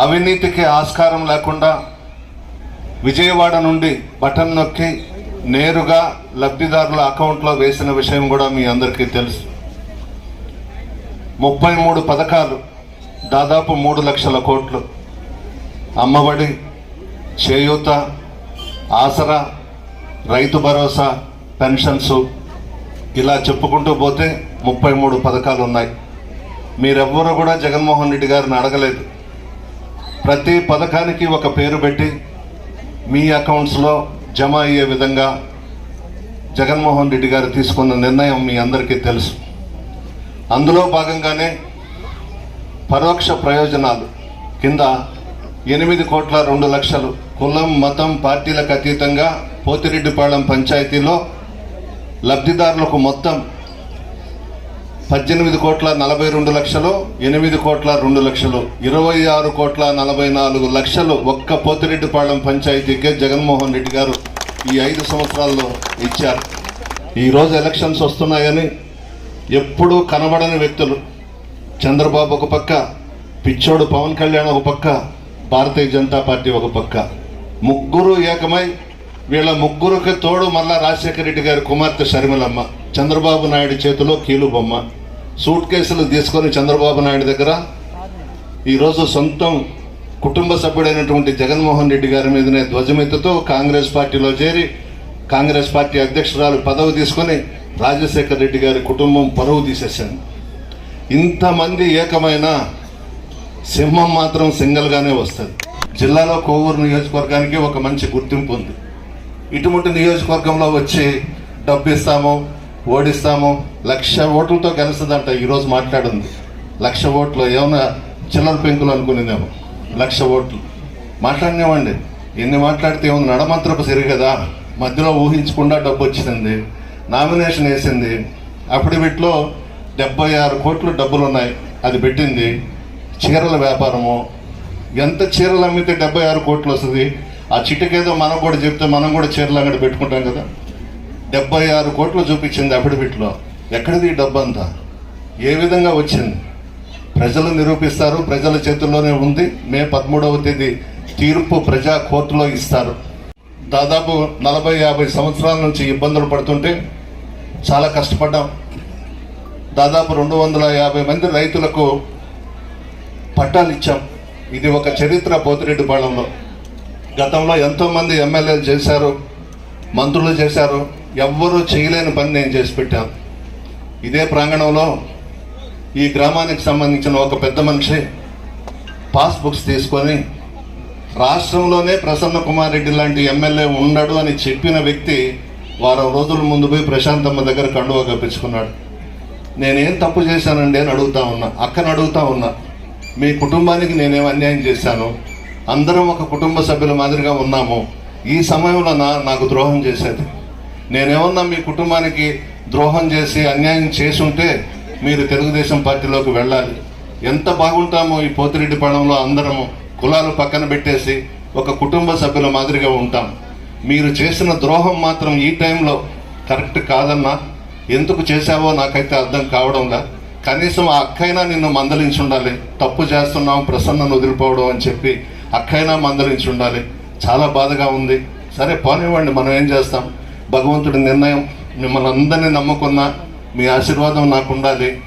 అవినీతికి ఆస్కారం లేకుండా విజయవాడ నుండి బటన్ నొక్కి నేరుగా లబ్ధిదారుల అకౌంట్లో వేసిన విషయం కూడా మీ అందరికీ తెలుసు. 33 పథకాలు, దాదాపు 3 లక్షల కోట్లు, అమ్మఒడి, చేయూత, ఆసరా, రైతు భరోసా, పెన్షన్స్, ఇలా చెప్పుకుంటూ పోతే 33 పథకాలు ఉన్నాయి. మీరెవ్వరూ కూడా జగన్మోహన్ రెడ్డి గారిని అడగలేదు. ప్రతి పథకానికి ఒక పేరు పెట్టి మీ అకౌంట్స్లో జమ అయ్యే విధంగా జగన్మోహన్ రెడ్డి గారు తీసుకున్న నిర్ణయం మీ అందరికీ తెలుసు. అందులో భాగంగానే పరోక్ష ప్రయోజనాలు కింద 8,02,00,000 కులం, మతం, పార్టీలకు అతీతంగా పోతిరెడ్డిపాళెం పంచాయతీలో లబ్ధిదారులకు మొత్తం 18,42,00,000, 8,02,00,000, 26,44,00,000 ఒక్క పోతిరెడ్డిపాళెం పంచాయతీకే జగన్మోహన్ రెడ్డి గారు ఈ 5 సంవత్సరాల్లో ఇచ్చారు. ఈరోజు ఎలక్షన్స్ వస్తున్నాయని ఎప్పుడూ కనబడని వ్యక్తులు చంద్రబాబు ఒక పక్క, పిచ్చోడు పవన్ కళ్యాణ్ ఒక పక్క, భారతీయ జనతా పార్టీ ఒక పక్క, ముగ్గురు ఏకమై వీళ్ళ ముగ్గురికి తోడు మళ్ళా రాజశేఖర రెడ్డి గారి కుమార్తె షర్మిలమ్మ, చంద్రబాబు నాయుడు చేతిలో కీలుబొమ్మ, సూట్ కేసులు తీసుకొని చంద్రబాబు నాయుడు దగ్గర ఈరోజు సొంతం కుటుంబ సభ్యుడైనటువంటి జగన్మోహన్ రెడ్డి గారి మీదనే ధ్వజమెత్తుతూ కాంగ్రెస్ పార్టీలో చేరి కాంగ్రెస్ పార్టీ అధ్యక్షురాలు పదవి తీసుకొని రాజశేఖర రెడ్డి గారి కుటుంబం పరువు తీసేశాను. ఇంతమంది ఏకమైన సింహం మాత్రం సింగల్గానే వస్తుంది. జిల్లాలో కోవూరు నియోజకవర్గానికి ఒక మంచి గుర్తింపు ఉంది. ఇటువంటి నియోజకవర్గంలో వచ్చి డబ్బు ఇస్తాము, ఓడిస్తాము, 1,00,000 ఓట్లతో గెలుస్తుందంట. ఈరోజు మాట్లాడింది 1,00,000 ఓట్లు, ఏమన్నా చిల్లర పెంకులు అనుకునేదేమో. 1,00,000 ఓట్లు మాట్లాడినామండి. ఎన్ని మాట్లాడితే ఏముంది, నడమంత్రపు సరి కదా. మధ్యలో ఊహించకుండా డబ్బు వచ్చింది, నామినేషన్ వేసింది, అఫిడవిట్లో 76 కోట్లు డబ్బులు ఉన్నాయి, అది పెట్టింది. చీరల వ్యాపారము, ఎంత చీరలు అమ్మితే 76 కోట్లు వస్తుంది. ఆ చిటికేదో మనం కూడా చెప్తే మనం కూడా చీరలు అంగడి పెట్టుకుంటాం కదా. 76 కోట్లు చూపించింది అఫిడవిట్లో. ఎక్కడిది ఈ డబ్బు అంతా, ఏ విధంగా వచ్చింది? ప్రజలు నిరూపిస్తారు, ప్రజల చేతుల్లోనే ఉంది. మే 13వ తేదీ తీర్పు ప్రజా కోర్టులో ఇస్తారు. దాదాపు 40-50 సంవత్సరాల నుంచి ఇబ్బందులు పడుతుంటే చాలా కష్టపడ్డాం. దాదాపు 250 మంది రైతులకు పట్టాలు ఇచ్చాం. ఇది ఒక చరిత్ర పోతిరెడ్డిపాళెంలో. గతంలో ఎంతోమంది ఎమ్మెల్యేలు చేశారు, మంత్రులు చేశారు, ఎవ్వరూ చేయలేని పని నేను చేసి పెట్టాను. ఇదే ప్రాంగణంలో ఈ గ్రామానికి సంబంధించిన ఒక పెద్ద మనిషి పాస్బుక్స్ తీసుకొని రాష్ట్రంలోనే ప్రసన్న కుమార్ రెడ్డి లాంటి ఎమ్మెల్యే ఉండడు అని చెప్పిన వ్యక్తి వారం రోజుల ముందు పోయి ప్రశాంతమ్మ దగ్గర కండువా కప్పించుకున్నాడు. నేనేం తప్పు చేశానండి అని అడుగుతా ఉన్నా, అక్కను అడుగుతా ఉన్నా, మీ కుటుంబానికి నేనేం అన్యాయం చేశాను? అందరం ఒక కుటుంబ సభ్యుల మాదిరిగా ఉన్నాము. ఈ సమయంలో నాకు ద్రోహం చేసేది నేనేమన్నా మీ కుటుంబానికి ద్రోహం చేసి అన్యాయం చేసి ఉంటే మీరు తెలుగుదేశం పార్టీలోకి వెళ్ళాలి. ఎంత బాగుంటామో ఈ పోతిరెడ్డిపాళెంలో అందరము కులాలు పక్కన పెట్టేసి ఒక కుటుంబ సభ్యుల మాదిరిగా ఉంటాం. మీరు చేసిన ద్రోహం మాత్రం ఈ టైంలో కరెక్ట్ కాదన్నా. ఎందుకు చేశావో నాకైతే అర్థం కావడంలా. కనీసం ఆ అక్కైనా నిన్ను మందలించి ఉండాలి. తప్పు చేస్తున్నాం, ప్రసన్నను వదిలిపోవడం అని చెప్పి అక్కైనా మందలించి ఉండాలి. చాలా బాధగా ఉంది. సరే పోనివ్వండి, మనం ఏం చేస్తాం, భగవంతుడి నిర్ణయం. మిమ్మల్ని అందరినీ నమ్ముకున్నా, మీ ఆశీర్వాదం నాకు ఉండాలి.